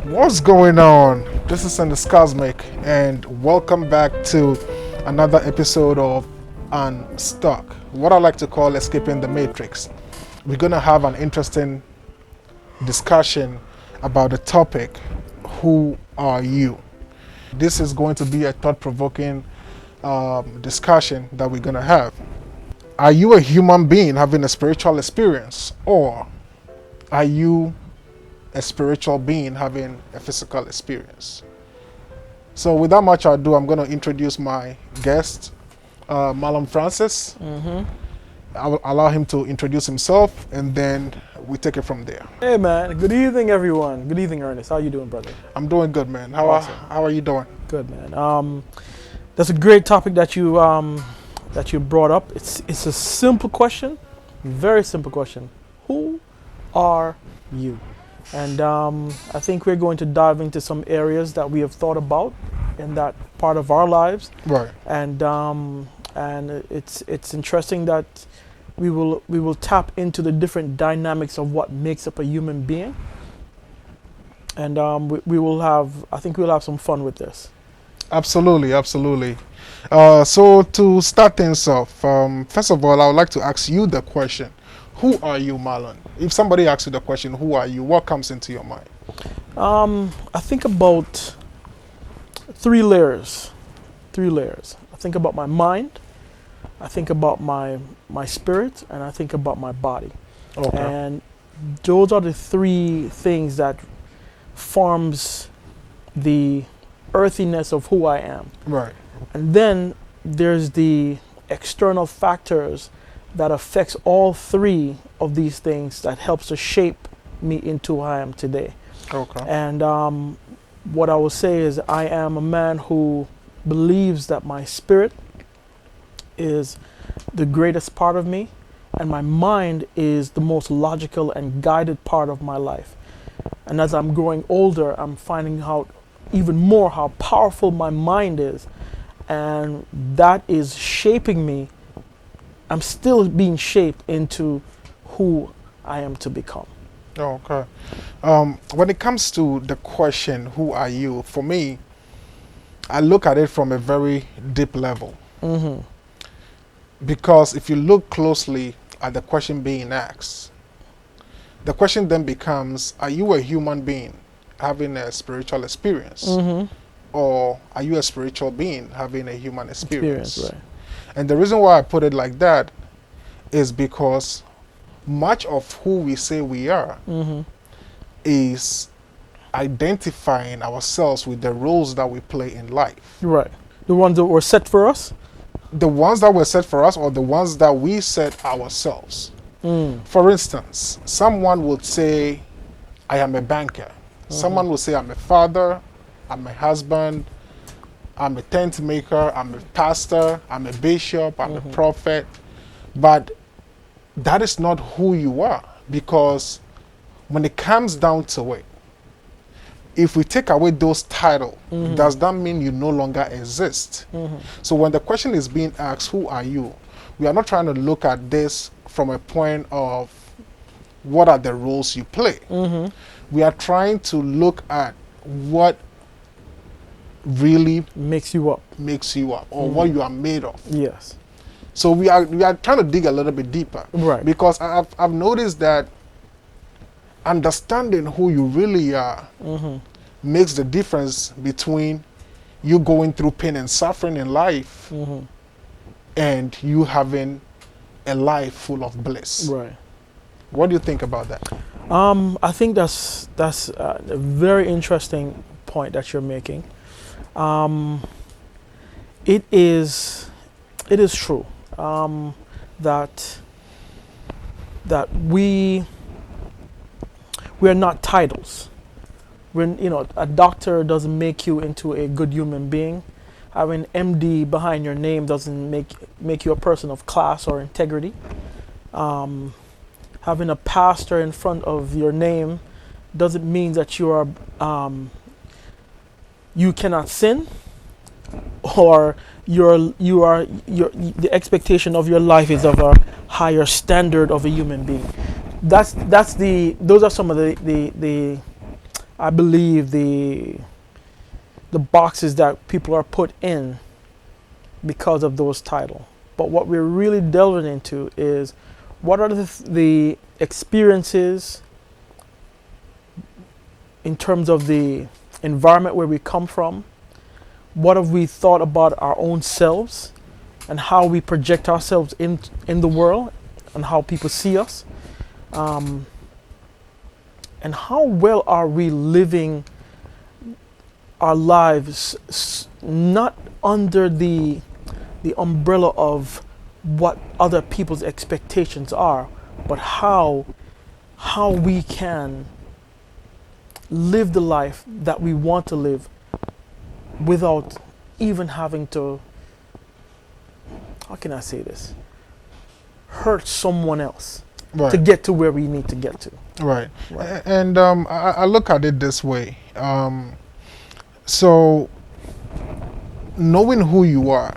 What's going on? This is Cosmic, and welcome back to another episode of Unstuck, what I like to call Escaping the Matrix. We're going to have an interesting discussion about the topic, Who are you? This is going to be a thought provoking discussion that we're going to have. Are you a human being having a spiritual experience, or are you a spiritual being having a physical experience? So without much ado, I'm going to introduce my guest, Malam Francis. I'll allow him to introduce himself, and then we take it from there. Hey man, good evening everyone. Good evening Ernest. How you doing, brother? I'm doing good, man. How are you doing? Good, man. That's a great topic that you brought up. It's a simple question, very simple question. Who are you? And I think we're going to dive into some areas that we have thought about in that part of our lives. Right. And it's interesting that we will tap into the different dynamics of what makes up a human being. And I think we'll have some fun with this. Absolutely, absolutely. So to start things off, first of all, I would like to ask you the question. Who are you, Marlon? If somebody asks you the question, who are you, what comes into your mind? I think about three layers. I think about my mind, I think about my spirit, and I think about my body. Okay. And those are the three things that forms the earthiness of who I am. Right. And then there's the external factors that affects all three of these things that helps to shape me into who I am today. Okay. And what I will say is I am a man who believes that my spirit is the greatest part of me, and my mind is the most logical and guided part of my life. And as I'm growing older, I'm finding out even more how powerful my mind is, and that is shaping me. I'm still being shaped into who I am to become. Okay. When it comes to the question, who are you? For me, I look at it from a very deep level. Mm-hmm. Because if you look closely at the question being asked, the question then becomes, are you a human being having a spiritual experience? Mm-hmm. Or are you a spiritual being having a human experience? Right. And the reason why I put it like that is because much of who we say we are Mm-hmm. is identifying ourselves with the roles that we play in life. Right. The ones that were set for us? The ones that were set for us, or the ones that we set ourselves. For instance, someone would say, I am a banker. Mm-hmm. Someone would say, I'm a father, I'm a husband, I'm a tent maker, I'm a pastor, I'm a bishop, I'm Mm-hmm. a prophet. But that is not who you are, because when it comes down to it, if we take away those titles, Mm-hmm. does that mean you no longer exist? Mm-hmm. So when the question is being asked, who are you? We are not trying to look at this from a point of what are the roles you play. Mm-hmm. We are trying to look at what really Makes you up. makes you up, or what you are made of. Yes. So we are trying to dig a little bit deeper. Right. Because I've noticed that understanding who you really are Mm-hmm. makes the difference between you going through pain and suffering in life Mm-hmm. and you having a life full of bliss. Right. What do you think about that? I think that's a very interesting point that you're making. It is true that we are not titles. A doctor doesn't make you into a good human being. Having MD behind your name doesn't make you a person of class or integrity. Having a pastor in front of your name doesn't mean that you cannot sin, or the expectation of your life is of a higher standard of a human being. Those are some of the I believe the boxes that people are put in because of those titles. But what we're really delving into is what are the experiences in terms of the environment where we come from. What have we thought about our own selves and how we project ourselves in the world and how people see us, and how well are we living our lives not under the umbrella of what other people's expectations are, but how we can live the life that we want to live without even having to, how can I say this, hurt someone else to get to where we need to get to. Right. And I look at it this way. So knowing who you are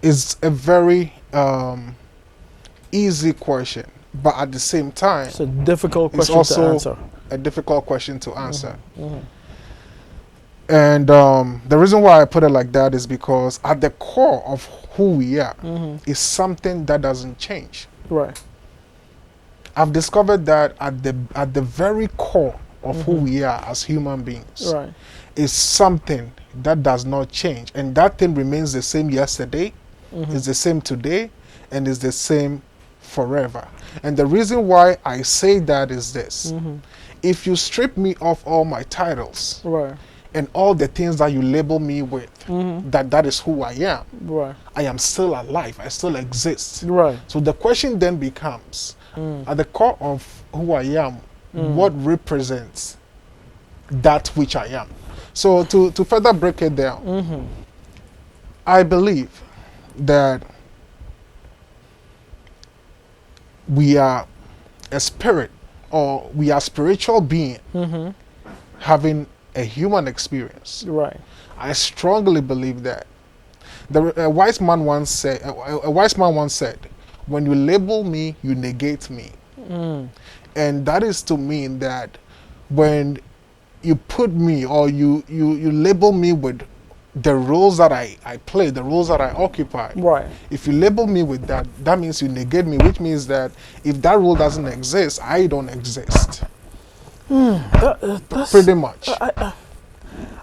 is a very easy question, but at the same time, it's a difficult question it's also to answer. A difficult question to answer. And the reason why I put it like that is because at the core of who we are is something that doesn't change. Right. I've discovered that at the very core of who we are as human beings is something that does not change, and that thing remains the same yesterday, is the same today, and is the same forever. And the reason why I say that is this: if you strip me of all my titles and all the things that you label me with, that is who I am. I am still alive. I still exist. So the question then becomes, at the core of who I am, what represents that which I am? So to further break it down, I believe that we are a spirit, or we are spiritual being having a human experience. I strongly believe that. A wise man once said, "When you label me, you negate me." And that is to mean that when you put me, or you label me with the roles that I play, the roles that I occupy. If you label me with that, that means you negate me, which means that if that role doesn't exist, I don't exist. Pretty much.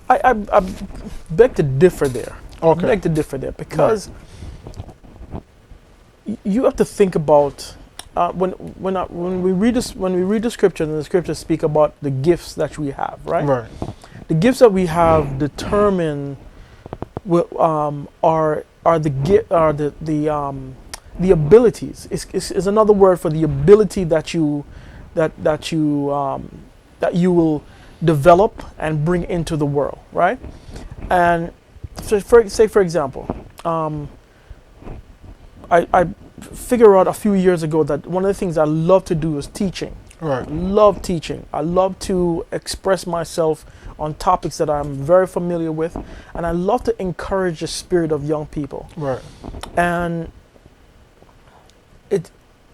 I beg to differ there. Okay. I beg to differ there because you have to think about when we read the scripture, and the scriptures speak about the gifts that we have, right? The gifts that we have determine are the abilities. Is another word for the ability that you will develop and bring into the world, right? And for example, I figured out a few years ago that one of the things I love to do is teaching. Love teaching. I love to express myself on topics that I'm very familiar with, and I love to encourage the spirit of young people. And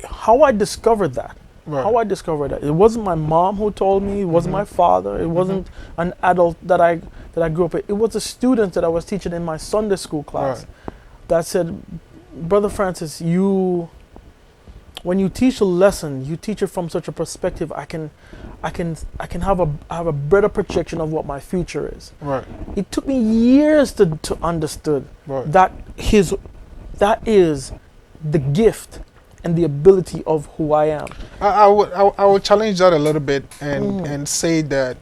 how I discovered that. It wasn't my mom who told me. It wasn't my father. It wasn't an adult that I grew up with. It was a student that I was teaching in my Sunday school class that said, "Brother Francis, when you teach a lesson, you teach it from such a perspective. I can have a better projection of what my future is." It took me years to understood that is the gift and the ability of who I am. I would challenge that a little bit and say that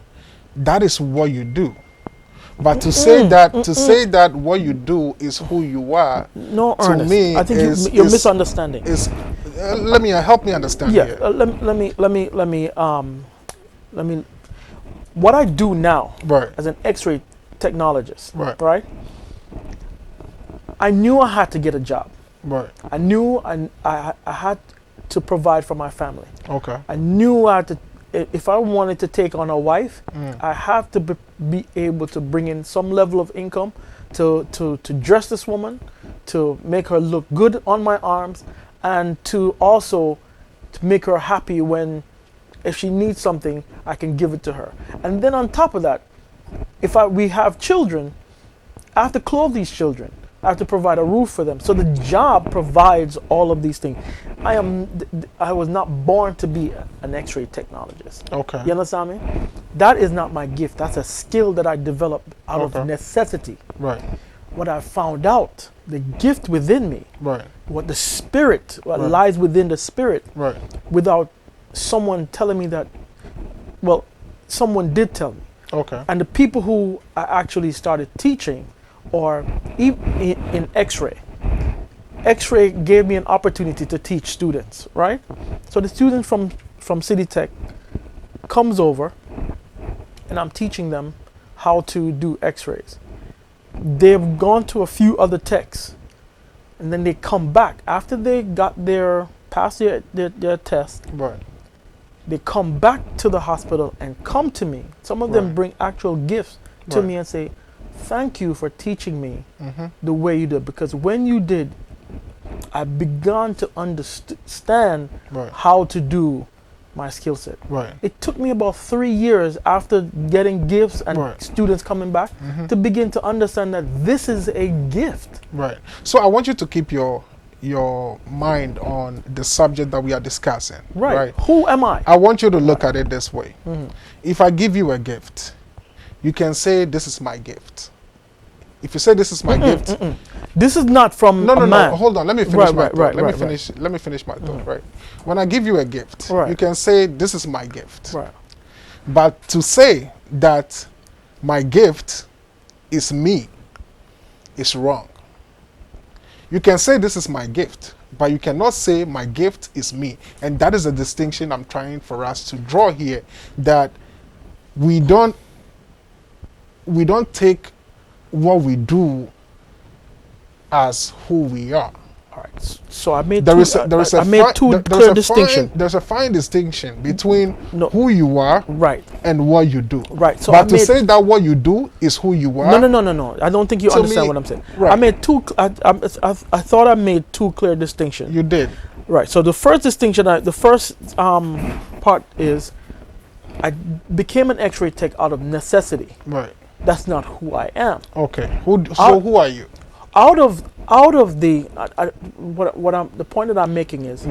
is what you do. But to say that what you do is who you are, no, to Ernest, me, I think you're misunderstanding. Let me help me understand here. Let me. What I do now, as an X-ray technologist, right? I knew I had to get a job. I knew I had to provide for my family. I knew I had to. If I wanted to take on a wife, I have to be able to bring in some level of income to dress this woman, to make her look good on my arms, and to also to make her happy when If she needs something, I can give it to her. And then on top of that, we have children, I have to clothe these children. I have to provide a roof for them. So the job provides all of these things. I was not born to be an X-ray technologist. Okay. You understand me? That is not my gift. That's a skill that I developed out of necessity. Right. What I found out, the gift within me, Right. what lies within the spirit, Right. without someone telling me that, well, someone did tell me. Okay. And the people who I actually started teaching, or in X-ray. X-ray gave me an opportunity to teach students, right? So the student from City Tech comes over, and I'm teaching them how to do X-rays. They've gone to a few other techs, and then they come back after they got passed their test. Right. They come back to the hospital and come to me. Some of them bring actual gifts to me and say, "Thank you for teaching me the way you did, because when you did, I began to understand how to do my skill set." Right. It took me about 3 years after getting gifts and students coming back to begin to understand that this is a gift. Right. So I want you to keep your mind on the subject that we are discussing. Right. Who am I? I want you to look at it this way. If I give you a gift, you can say, "This is my gift." If you say, "This is my gift," this is not from a man. No. Hold on. Let me finish my thought. Right. Let me finish my thought. Right. When I give you a gift, Right. you can say, "This is my gift." Right. But to say that my gift is me is wrong. You can say, "This is my gift," but you cannot say, "My gift is me." And that is a distinction I'm trying for us to draw here, that we don't take what we do as who we are. All right. So I made two clear distinctions. There's a fine distinction between No. who you are Right. and what you do. Right. So But to say that what you do is who you are. No. I don't think you understand what I'm saying. Right. I made I thought I made two clear distinctions. You did. Right. So the first distinction, the first part is, I became an X-ray tech out of necessity. Right. That's not who I am. Okay. Who are you? Out of the the point that I'm making is,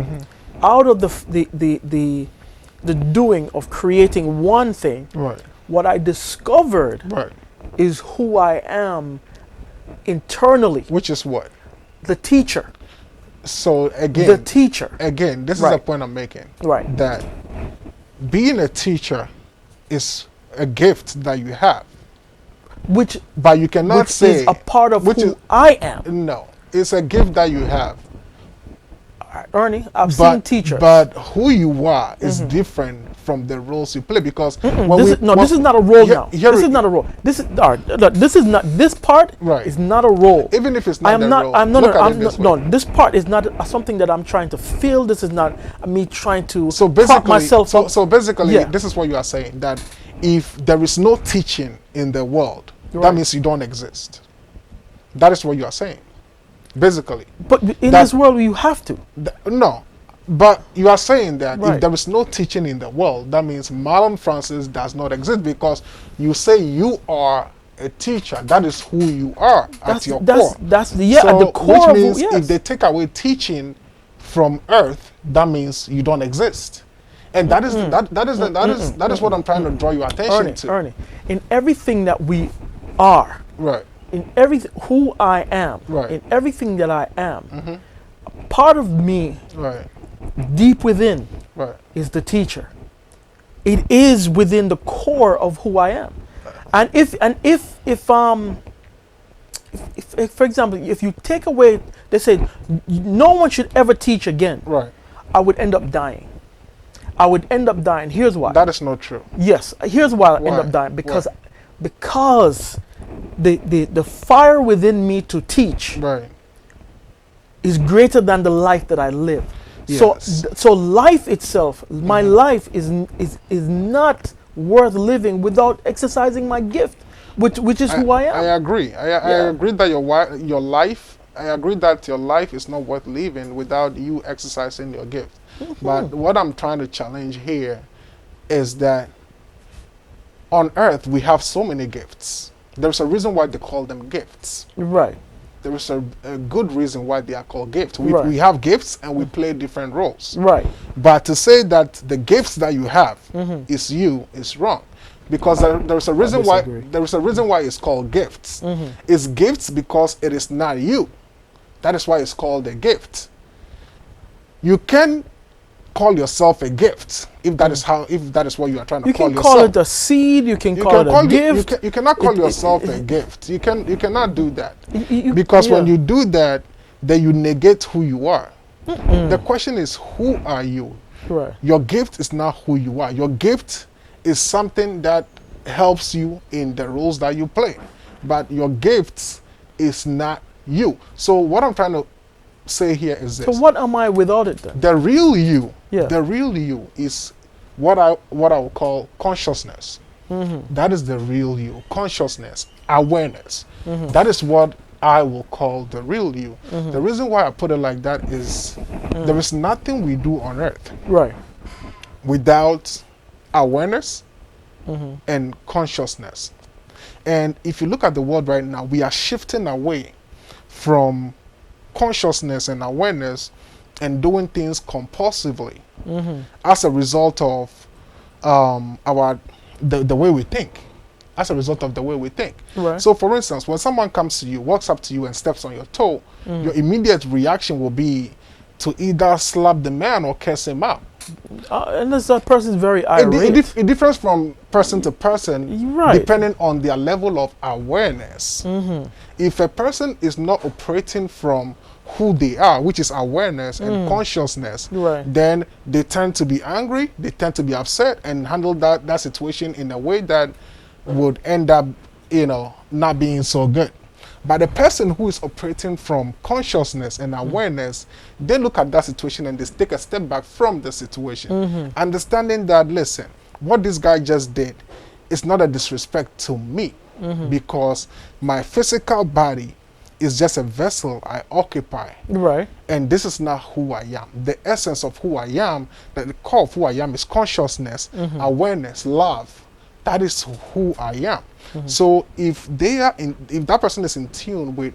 out of the doing of creating one thing, Right. what I discovered Right. is who I am internally. Which is what? The teacher. So again, The teacher. Again, this is Right. a point I'm making. Right. That being a teacher is a gift that you have, but you cannot say is a part of who I am. No, it's a gift that you have. Ernie, I've seen teachers. But who you are is different from the roles you play, because this is not a role now. This is not a role. This is look, this is not, this part is not a role. Even if it's not this part is not something that I'm trying to fill. This is not me trying to so basically myself. So basically, this is what you are saying, that if there is no teaching in the world, that means you don't exist. That is what you are saying, basically. But in this world, you have to. No, but you are saying that Right. if there is no teaching in the world, that means Marlon Francis does not exist, because you say you are a teacher. That is who you are at your core. That's at the core. Which means if they take away teaching from earth, that means you don't exist. And that is what I'm trying to draw your attention to. Ernie, in everything that we are, Right. in everything who I am, Right. in everything that I am, part of me, Right. deep within, Right. is the teacher. It is within the core of who I am. And if for example, if you take away, they say no one should ever teach again, Right. I would end up dying. I would end up dying. Here's why. That is not true. Yes, here's why I end up dying. Because the fire within me to teach Right. is greater than the life that I live. Yes. So life itself, my life is not worth living without exercising my gift, which is who I am. I agree. I agree that your life. I agree that your life is not worth living without you exercising your gift. But what I'm trying to challenge here is that on earth we have so many gifts. There's a reason why they call them gifts. Right. There is a good reason why they are called gifts. Right. We have gifts and we play different roles. Right. But to say that the gifts that you have Mhm. is you is wrong, because there's a reason why it's called gifts. Mhm. It's gifts because it is not you. That is why it's called a gift. You can call yourself a gift if that is what you are trying to You call can yourself. call it a seed. You can call it a gift. You cannot call It- yourself a gift. You cannot do that. You- Because when yeah. you do that, then you negate who you are. The question is, who are you? Right. Your gift is not who you are. Your gift is something that helps you in the roles that you play. But your gift is not you. So what I'm trying to say here is this. So what am I without it then? The real you, Yeah. the real you is what I will call consciousness. Mm-hmm. That is the real you. Consciousness, awareness. Mm-hmm. That is what I will call the real you. Mm-hmm. The reason why I put it like that is there is nothing we do on earth Right. without awareness Mm-hmm. and consciousness. And if you look at the world right now, we are shifting away from consciousness and awareness and doing things compulsively Mm-hmm. as a result of the way we think. As a result of the way we think. Right. So, for instance, when someone comes to you, walks up to you, and steps on your toe, your immediate reaction will be to either slap the man or curse him out. Unless that person is very It, irate. it differs from person to person, Right. depending on their level of awareness. Mm-hmm. If a person is not operating from who they are, which is awareness and consciousness, Right. then they tend to be angry, they tend to be upset, and handle that situation in a way that would end up, not being so good. But the person who is operating from consciousness and awareness, they look at that situation and they take a step back from the situation, understanding that, listen, what this guy just did is not a disrespect to me, because my physical body is just a vessel I occupy, Right. and this is not who I am. The essence of who I am, the core of who I am, is consciousness, awareness, love. That is who I am. So if that person is in tune with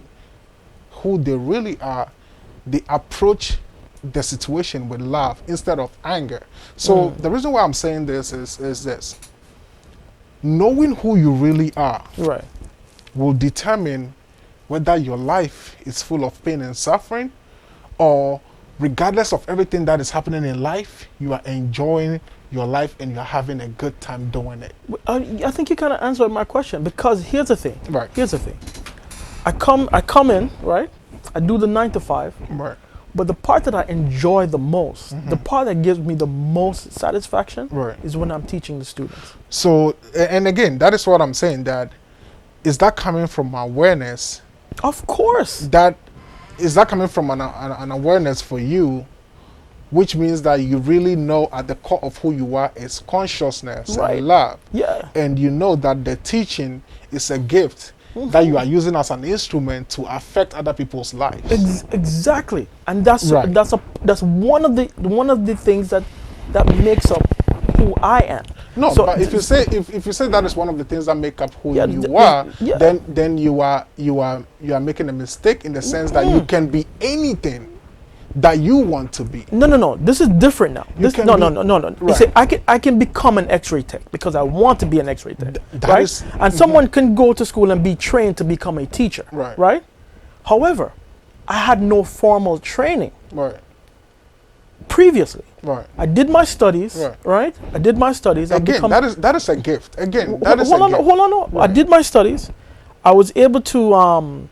who they really are, they approach the situation with love instead of anger. So the reason why I'm saying this is this: knowing who you really are Right. will determine whether your life is full of pain and suffering, or regardless of everything that is happening in life, you are enjoying your life and you're having a good time doing it. I think you kind of answered my question, because here's the thing. Right. Here's the thing. I come in, right? I do the 9 to 5, Right. but the part that I enjoy the most, the part that gives me the most satisfaction, Right. is when I'm teaching the students. So, and again, that is what I'm saying, that is that coming from awareness? Of course. That is that coming from an awareness for you, which means that you really know at the core of who you are is consciousness Right. and love. Yeah. And you know that the teaching is a gift that you are using as an instrument to affect other people's lives. Exactly. And that's Right. that's one of the things that makes up who I am. No, So but if you say that is one of the things that make up who Yeah, you are, yeah. then you are making a mistake, in the sense that you can be anything that you want to be. No. This is different now. You can be- No. You Right. see, I can become an X-ray tech because I want to be an X-ray tech, that right? is- And someone can go to school and be trained to become a teacher, Right. Right. However, I had no formal training Right, previously. right. I did my studies, Right. right? I did my studies. I Again, become- that is a gift. Again, that is hold a on, gift. hold on, no. I Right. did my studies. I was able to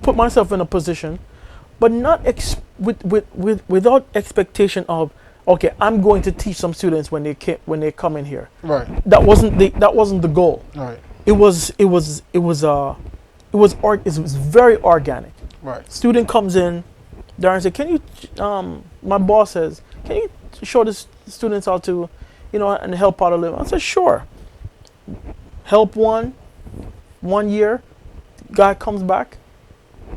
put myself in a position, but not without expectation of, okay, I'm going to teach some students when they come in here. Right, That wasn't the goal. right, It was very organic. right, Student comes in, Darren said, "Can you?" My boss says, "Can you show the students how to, and help out a little?" I said, "Sure." Help one year, guy comes back.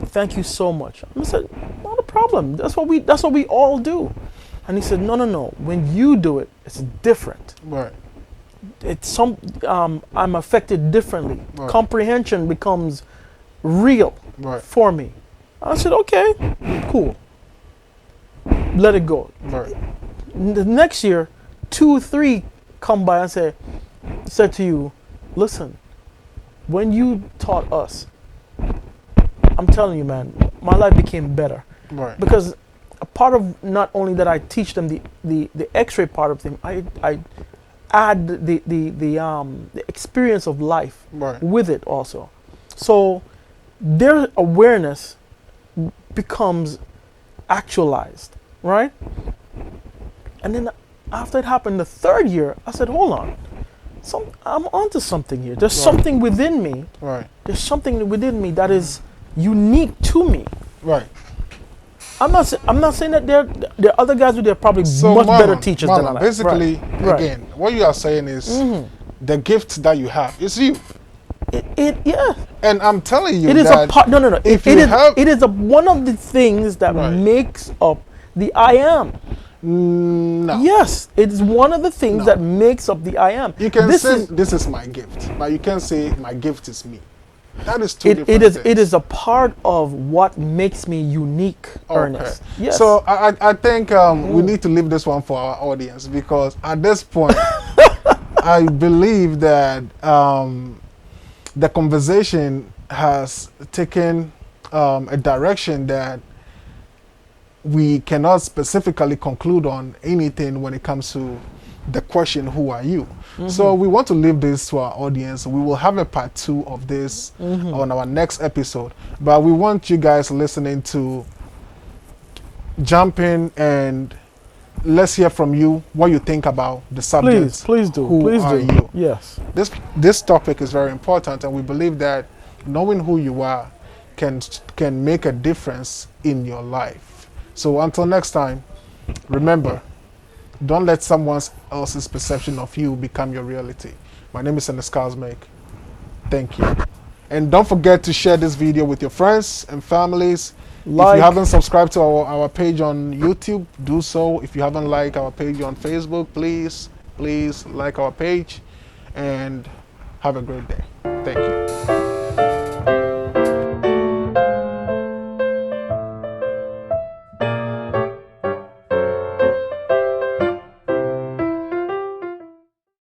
Thank you so much. I said, "Not a problem. That's what we all do." And he said, no. When you do it, it's different. Right. I'm affected differently. Right. Comprehension becomes real Right. for me. I said, okay, cool. Let it go. Right. The next year, 2, 3 come by and said to you, listen, when you taught us, I'm telling you, man, my life became better. Right. Because a part of not only that I teach them the X-ray part of them, I add the experience of life Right. with it also. So their awareness becomes actualized, right? And then after it happened the 3rd year, I said, hold on. I'm onto something here. There's something within me. Right. There's something within me that is unique to me. Right. I'm not saying that there are other guys who are probably much better teachers than I am. Basically, Right. again, what you are saying is the gift that you have is you. Yeah. And I'm telling you It is that a part. No. if It you is. have- It is one of the things that Right. makes up the I am. No. Yes, it is one of the things No. that makes up the I am. You can This say is, this is my gift, but you can't say my gift is me. That is two it different is. things. It is a part of what makes me unique, Ernest. Yes. So I think we need to leave this one for our audience, because at this point, I believe that the conversation has taken a direction that we cannot specifically conclude on anything when it comes to the question, who are you? So we want to leave this to our audience. We will have a part 2 of this on our next episode, but we want you guys listening to jump in and let's hear from you what you think about the subject. please do. Who Please are do. you? Yes. This topic is very important, and we believe that knowing who you are can make a difference in your life. So until next time, remember, don't let someone else's perception of you become your reality. My name is Unstuck. Thank you. And don't forget to share this video with your friends and families. If you haven't subscribed to our page on YouTube, do so. If you haven't liked our page on Facebook, please like our page, and have a great day. Thank you.